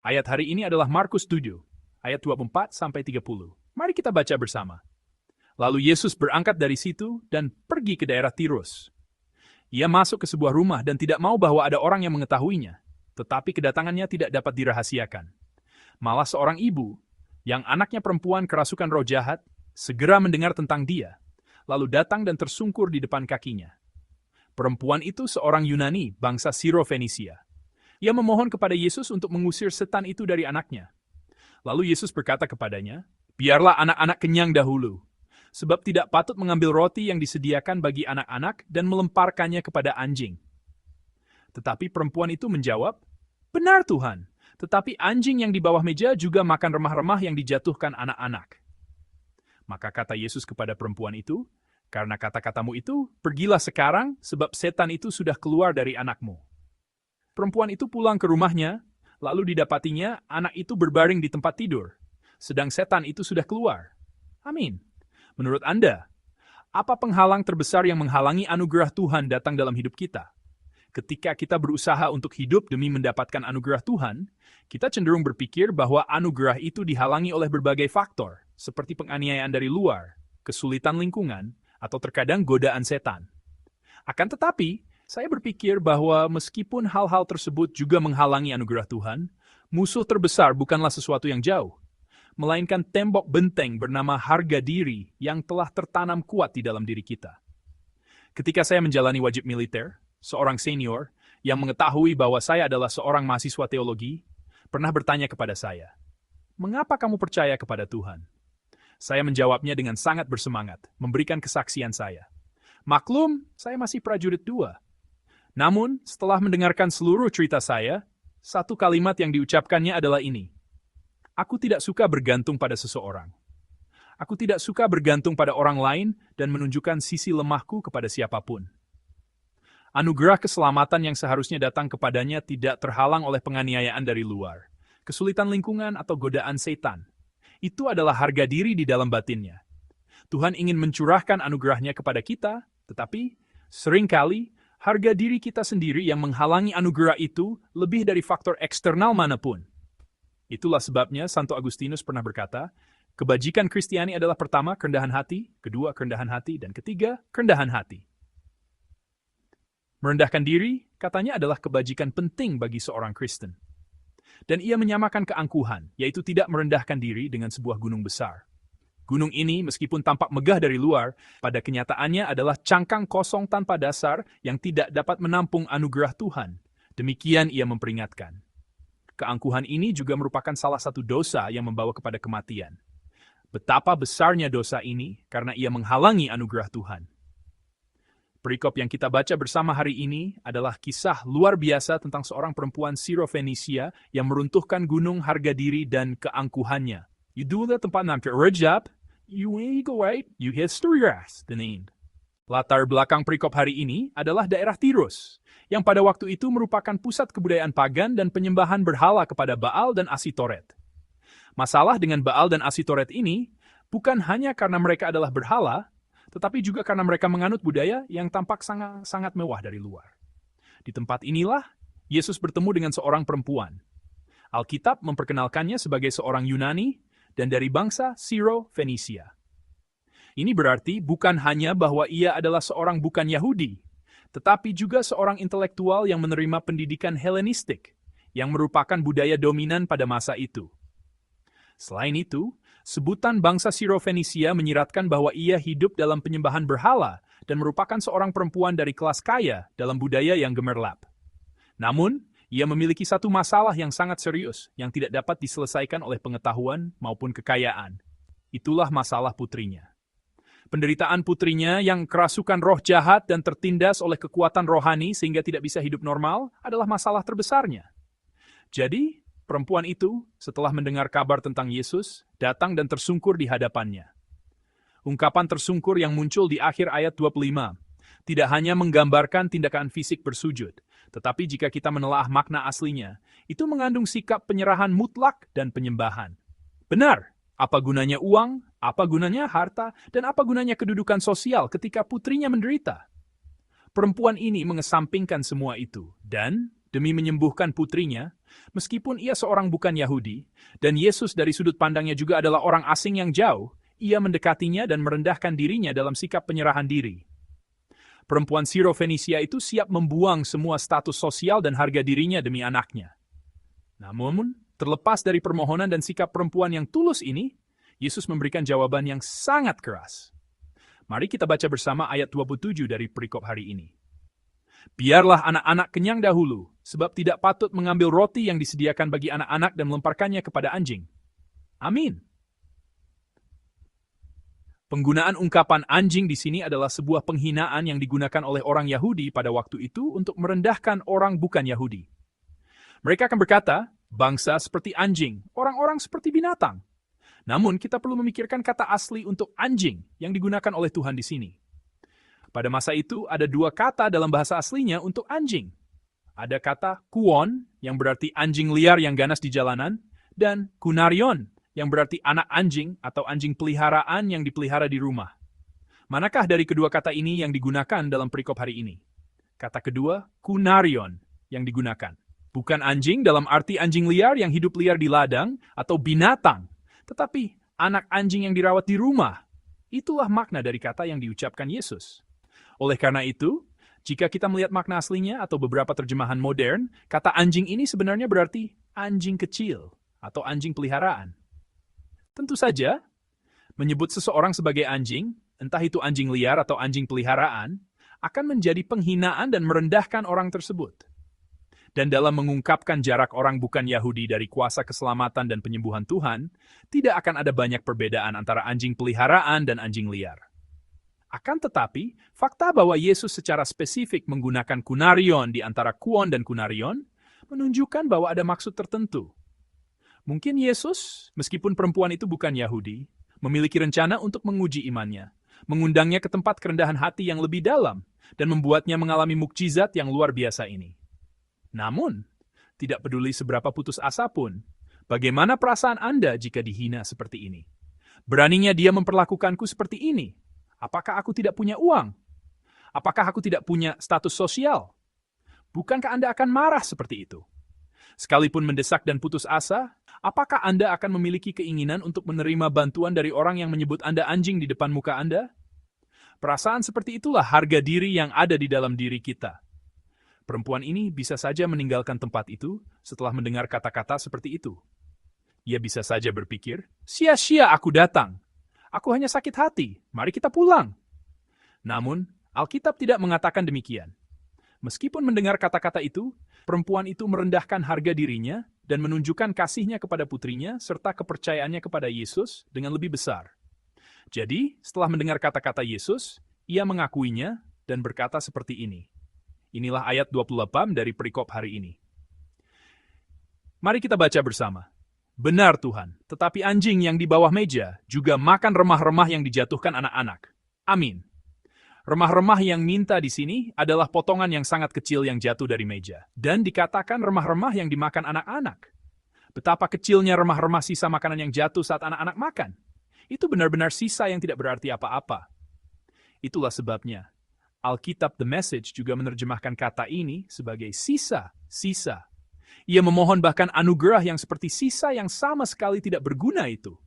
Ayat hari ini adalah Markus 7, ayat 24-30. Mari kita baca bersama. Lalu Yesus berangkat dari situ dan pergi ke daerah Tirus. Ia masuk ke sebuah rumah dan tidak mau bahwa ada orang yang mengetahuinya, tetapi kedatangannya tidak dapat dirahasiakan. Malah seorang ibu, yang anaknya perempuan kerasukan roh jahat, segera mendengar tentang dia, lalu datang dan tersungkur di depan kakinya. Perempuan itu seorang Yunani, bangsa Siro-Fenisia. Ia memohon kepada Yesus untuk mengusir setan itu dari anaknya. Lalu Yesus berkata kepadanya, "Biarlah anak-anak kenyang dahulu, sebab tidak patut mengambil roti yang disediakan bagi anak-anak dan melemparkannya kepada anjing." Tetapi perempuan itu menjawab, "Benar Tuhan, tetapi anjing yang di bawah meja juga makan remah-remah yang dijatuhkan anak-anak." Maka kata Yesus kepada perempuan itu, "Karena kata-katamu itu, pergilah sekarang, sebab setan itu sudah keluar dari anakmu." Perempuan itu pulang ke rumahnya, lalu didapatinya anak itu berbaring di tempat tidur, sedang setan itu sudah keluar. Amin. Menurut Anda, apa penghalang terbesar yang menghalangi anugerah Tuhan datang dalam hidup kita? Ketika kita berusaha untuk hidup demi mendapatkan anugerah Tuhan, kita cenderung berpikir bahwa anugerah itu dihalangi oleh berbagai faktor, seperti penganiayaan dari luar, kesulitan lingkungan, atau terkadang godaan setan. Akan tetapi, saya berpikir bahwa meskipun hal-hal tersebut juga menghalangi anugerah Tuhan, musuh terbesar bukanlah sesuatu yang jauh, melainkan tembok benteng bernama harga diri yang telah tertanam kuat di dalam diri kita. Ketika saya menjalani wajib militer, seorang senior yang mengetahui bahwa saya adalah seorang mahasiswa teologi, pernah bertanya kepada saya, "Mengapa kamu percaya kepada Tuhan?" Saya menjawabnya dengan sangat bersemangat, memberikan kesaksian saya. Maklum, saya masih prajurit 2. Namun, setelah mendengarkan seluruh cerita saya, satu kalimat yang diucapkannya adalah ini, "Aku tidak suka bergantung pada seseorang. Aku tidak suka bergantung pada orang lain dan menunjukkan sisi lemahku kepada siapapun." Anugerah keselamatan yang seharusnya datang kepadanya tidak terhalang oleh penganiayaan dari luar, kesulitan lingkungan atau godaan setan. Itu adalah harga diri di dalam batinnya. Tuhan ingin mencurahkan anugerahnya kepada kita, tetapi seringkali harga diri kita sendiri yang menghalangi anugerah itu lebih dari faktor eksternal manapun. Itulah sebabnya Santo Agustinus pernah berkata, kebajikan Kristiani adalah pertama, kerendahan hati, kedua, kerendahan hati, dan ketiga, kerendahan hati. Merendahkan diri, katanya adalah kebajikan penting bagi seorang Kristen. Dan ia menyamakan keangkuhan, yaitu tidak merendahkan diri dengan sebuah gunung besar. Gunung ini, meskipun tampak megah dari luar, pada kenyataannya adalah cangkang kosong tanpa dasar yang tidak dapat menampung anugerah Tuhan. Demikian ia memperingatkan. Keangkuhan ini juga merupakan salah satu dosa yang membawa kepada kematian. Betapa besarnya dosa ini karena ia menghalangi anugerah Tuhan. Perikop yang kita baca bersama hari ini adalah kisah luar biasa tentang seorang perempuan Siro-Fenisia yang meruntuhkan gunung harga diri dan keangkuhannya. Itulah tempat namanya Rejab, you historias denain. Latar belakang perikop hari ini adalah daerah Tirus, yang pada waktu itu merupakan pusat kebudayaan pagan dan penyembahan berhala kepada Baal dan Asitoret. Masalah dengan Baal dan Asitoret ini bukan hanya karena mereka adalah berhala, tetapi juga karena mereka menganut budaya yang tampak sangat mewah dari luar. Di tempat inilah, Yesus bertemu dengan seorang perempuan. Alkitab memperkenalkannya sebagai seorang Yunani dan dari bangsa Siro-Fenisia. Ini berarti bukan hanya bahwa ia adalah seorang bukan Yahudi, tetapi juga seorang intelektual yang menerima pendidikan Helenistik, yang merupakan budaya dominan pada masa itu. Selain itu, sebutan bangsa Siro-Fenisia menyiratkan bahwa ia hidup dalam penyembahan berhala dan merupakan seorang perempuan dari kelas kaya dalam budaya yang gemerlap. Namun, ia memiliki satu masalah yang sangat serius yang tidak dapat diselesaikan oleh pengetahuan maupun kekayaan. Itulah masalah putrinya. Penderitaan putrinya yang kerasukan roh jahat dan tertindas oleh kekuatan rohani sehingga tidak bisa hidup normal adalah masalah terbesarnya. Jadi, perempuan itu, setelah mendengar kabar tentang Yesus, datang dan tersungkur di hadapannya. Ungkapan tersungkur yang muncul di akhir ayat 25 tidak hanya menggambarkan tindakan fisik bersujud, tetapi jika kita menelaah makna aslinya, itu mengandung sikap penyerahan mutlak dan penyembahan. Benar, apa gunanya uang, apa gunanya harta, dan apa gunanya kedudukan sosial ketika putrinya menderita? Perempuan ini mengesampingkan semua itu, dan demi menyembuhkan putrinya, meskipun ia seorang bukan Yahudi, dan Yesus dari sudut pandangnya juga adalah orang asing yang jauh, ia mendekatinya dan merendahkan dirinya dalam sikap penyerahan diri. Perempuan Siro-Fenisia itu siap membuang semua status sosial dan harga dirinya demi anaknya. Namun, terlepas dari permohonan dan sikap perempuan yang tulus ini, Yesus memberikan jawaban yang sangat keras. Mari kita baca bersama ayat 27 dari perikop hari ini. Biarlah anak-anak kenyang dahulu, sebab tidak patut mengambil roti yang disediakan bagi anak-anak dan melemparkannya kepada anjing. Amin. Penggunaan ungkapan anjing di sini adalah sebuah penghinaan yang digunakan oleh orang Yahudi pada waktu itu untuk merendahkan orang bukan Yahudi. Mereka akan berkata, bangsa seperti anjing, orang-orang seperti binatang. Namun, kita perlu memikirkan kata asli untuk anjing yang digunakan oleh Tuhan di sini. Pada masa itu, ada dua kata dalam bahasa aslinya untuk anjing. Ada kata kuon, yang berarti anjing liar yang ganas di jalanan, dan kunarion, yang berarti anak anjing atau anjing peliharaan yang dipelihara di rumah. Manakah dari kedua kata ini yang digunakan dalam perikop hari ini? Kata kedua, kunarion, yang digunakan. Bukan anjing dalam arti anjing liar yang hidup liar di ladang atau binatang, tetapi anak anjing yang dirawat di rumah. Itulah makna dari kata yang diucapkan Yesus. Oleh karena itu, jika kita melihat makna aslinya atau beberapa terjemahan modern, kata anjing ini sebenarnya berarti anjing kecil atau anjing peliharaan. Tentu saja, menyebut seseorang sebagai anjing, entah itu anjing liar atau anjing peliharaan, akan menjadi penghinaan dan merendahkan orang tersebut. Dan dalam mengungkapkan jarak orang bukan Yahudi dari kuasa keselamatan dan penyembuhan Tuhan, tidak akan ada banyak perbedaan antara anjing peliharaan dan anjing liar. Akan tetapi, fakta bahwa Yesus secara spesifik menggunakan kunarion di antara kuon dan kunarion, menunjukkan bahwa ada maksud tertentu. Mungkin Yesus, meskipun perempuan itu bukan Yahudi, memiliki rencana untuk menguji imannya, mengundangnya ke tempat kerendahan hati yang lebih dalam, dan membuatnya mengalami mukjizat yang luar biasa ini. Namun, tidak peduli seberapa putus asa pun, bagaimana perasaan Anda jika dihina seperti ini? Beraninya dia memperlakukanku seperti ini? Apakah aku tidak punya uang? Apakah aku tidak punya status sosial? Bukankah Anda akan marah seperti itu? Sekalipun mendesak dan putus asa, apakah Anda akan memiliki keinginan untuk menerima bantuan dari orang yang menyebut Anda anjing di depan muka Anda? Perasaan seperti itulah harga diri yang ada di dalam diri kita. Perempuan ini bisa saja meninggalkan tempat itu setelah mendengar kata-kata seperti itu. Ia bisa saja berpikir, sia-sia aku datang. Aku hanya sakit hati, mari kita pulang. Namun, Alkitab tidak mengatakan demikian. Meskipun mendengar kata-kata itu, perempuan itu merendahkan harga dirinya dan menunjukkan kasihnya kepada putrinya serta kepercayaannya kepada Yesus dengan lebih besar. Jadi, setelah mendengar kata-kata Yesus, ia mengakuinya dan berkata seperti ini. Inilah ayat 28 dari perikop hari ini. Mari kita baca bersama. Benar Tuhan, tetapi anjing yang di bawah meja juga makan remah-remah yang dijatuhkan anak-anak. Amin. Remah-remah yang minta di sini adalah potongan yang sangat kecil yang jatuh dari meja. Dan dikatakan remah-remah yang dimakan anak-anak. Betapa kecilnya remah-remah sisa makanan yang jatuh saat anak-anak makan. Itu benar-benar sisa yang tidak berarti apa-apa. Itulah sebabnya Alkitab The Message juga menerjemahkan kata ini sebagai sisa-sisa. Ia memohon bahkan anugerah yang seperti sisa yang sama sekali tidak berguna itu.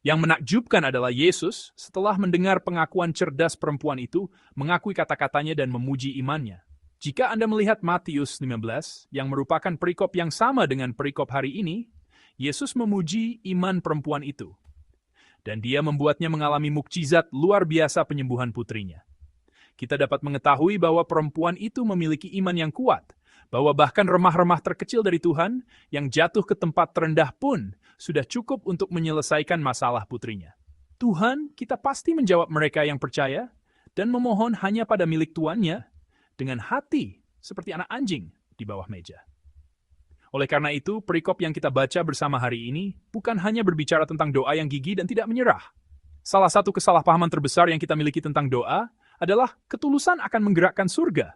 Yang menakjubkan adalah Yesus setelah mendengar pengakuan cerdas perempuan itu, mengakui kata-katanya dan memuji imannya. Jika Anda melihat Matius 15, yang merupakan perikop yang sama dengan perikop hari ini, Yesus memuji iman perempuan itu. Dan dia membuatnya mengalami mukjizat luar biasa penyembuhan putrinya. Kita dapat mengetahui bahwa perempuan itu memiliki iman yang kuat, bahwa bahkan remah-remah terkecil dari Tuhan yang jatuh ke tempat terendah pun sudah cukup untuk menyelesaikan masalah putrinya. Tuhan, kita pasti menjawab mereka yang percaya dan memohon hanya pada milik tuannya dengan hati seperti anak anjing di bawah meja. Oleh karena itu, perikop yang kita baca bersama hari ini bukan hanya berbicara tentang doa yang gigih dan tidak menyerah. Salah satu kesalahpahaman terbesar yang kita miliki tentang doa adalah ketulusan akan menggerakkan surga.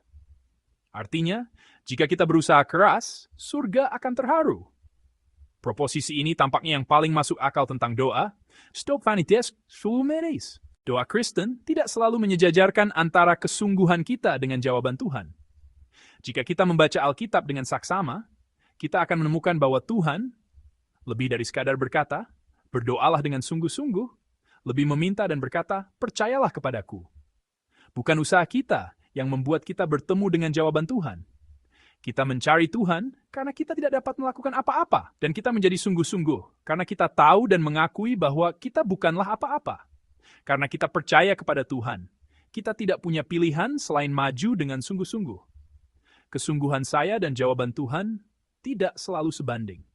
Artinya, jika kita berusaha keras, surga akan terharu. Proposisi ini tampaknya yang paling masuk akal tentang doa. Stop vanitas, sulumeres. Doa Kristen tidak selalu menyejajarkan antara kesungguhan kita dengan jawaban Tuhan. Jika kita membaca Alkitab dengan saksama, kita akan menemukan bahwa Tuhan, lebih dari sekadar berkata, berdoalah dengan sungguh-sungguh, lebih meminta dan berkata, percayalah kepadaku. Bukan usaha kita yang membuat kita bertemu dengan jawaban Tuhan. Kita mencari Tuhan karena kita tidak dapat melakukan apa-apa, dan kita menjadi sungguh-sungguh karena kita tahu dan mengakui bahwa kita bukanlah apa-apa. Karena kita percaya kepada Tuhan, kita tidak punya pilihan selain maju dengan sungguh-sungguh. Kesungguhan saya dan jawaban Tuhan tidak selalu sebanding.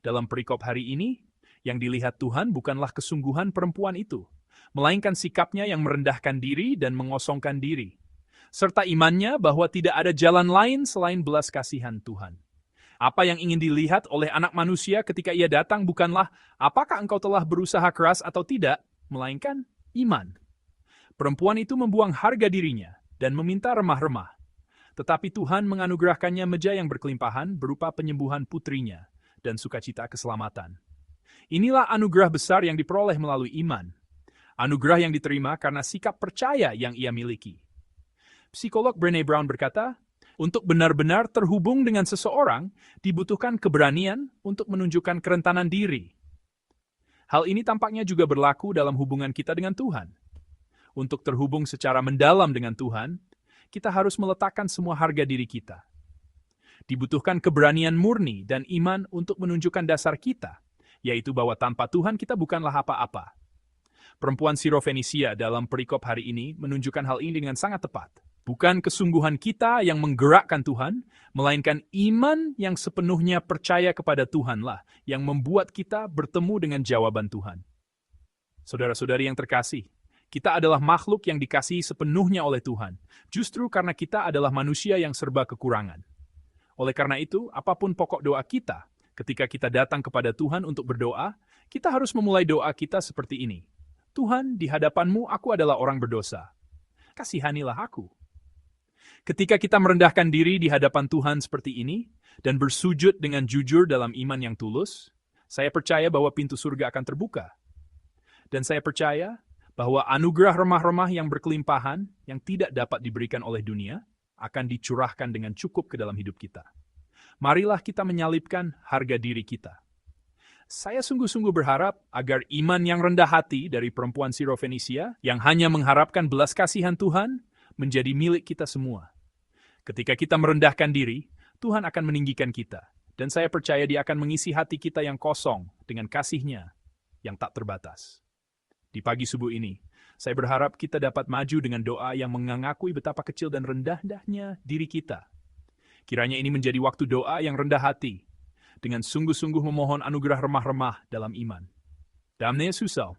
Dalam perikop hari ini, yang dilihat Tuhan bukanlah kesungguhan perempuan itu, melainkan sikapnya yang merendahkan diri dan mengosongkan diri, serta imannya bahwa tidak ada jalan lain selain belas kasihan Tuhan. Apa yang ingin dilihat oleh anak manusia ketika ia datang bukanlah apakah engkau telah berusaha keras atau tidak, melainkan iman. Perempuan itu membuang harga dirinya dan meminta remah-remah. Tetapi Tuhan menganugerahkannya meja yang berkelimpahan berupa penyembuhan putrinya dan sukacita keselamatan. Inilah anugerah besar yang diperoleh melalui iman. Anugerah yang diterima karena sikap percaya yang ia miliki. Psikolog Brené Brown berkata, untuk benar-benar terhubung dengan seseorang, dibutuhkan keberanian untuk menunjukkan kerentanan diri. Hal ini tampaknya juga berlaku dalam hubungan kita dengan Tuhan. Untuk terhubung secara mendalam dengan Tuhan, kita harus meletakkan semua harga diri kita. Dibutuhkan keberanian murni dan iman untuk menunjukkan dasar kita, yaitu bahwa tanpa Tuhan kita bukanlah apa-apa. Perempuan Sirofenisia dalam perikop hari ini menunjukkan hal ini dengan sangat tepat. Bukan kesungguhan kita yang menggerakkan Tuhan, melainkan iman yang sepenuhnya percaya kepada Tuhanlah yang membuat kita bertemu dengan jawaban Tuhan. Saudara-saudari yang terkasih, kita adalah makhluk yang dikasihi sepenuhnya oleh Tuhan, justru karena kita adalah manusia yang serba kekurangan. Oleh karena itu, apapun pokok doa kita, ketika kita datang kepada Tuhan untuk berdoa, kita harus memulai doa kita seperti ini. Tuhan, di hadapan-Mu aku adalah orang berdosa. Kasihanilah aku. Ketika kita merendahkan diri di hadapan Tuhan seperti ini, dan bersujud dengan jujur dalam iman yang tulus, saya percaya bahwa pintu surga akan terbuka. Dan saya percaya bahwa anugerah remah-remah yang berkelimpahan, yang tidak dapat diberikan oleh dunia, akan dicurahkan dengan cukup ke dalam hidup kita. Marilah kita menyalipkan harga diri kita. Saya sungguh-sungguh berharap agar iman yang rendah hati dari perempuan Sirofenisia, yang hanya mengharapkan belas kasihan Tuhan, menjadi milik kita semua. Ketika kita merendahkan diri, Tuhan akan meninggikan kita. Dan saya percaya Dia akan mengisi hati kita yang kosong dengan kasih-Nya yang tak terbatas. Di pagi subuh ini, saya berharap kita dapat maju dengan doa yang mengakui betapa kecil dan rendahnya diri kita. Kiranya ini menjadi waktu doa yang rendah hati, dengan sungguh-sungguh memohon anugerah remah-remah dalam iman. Damne Susau.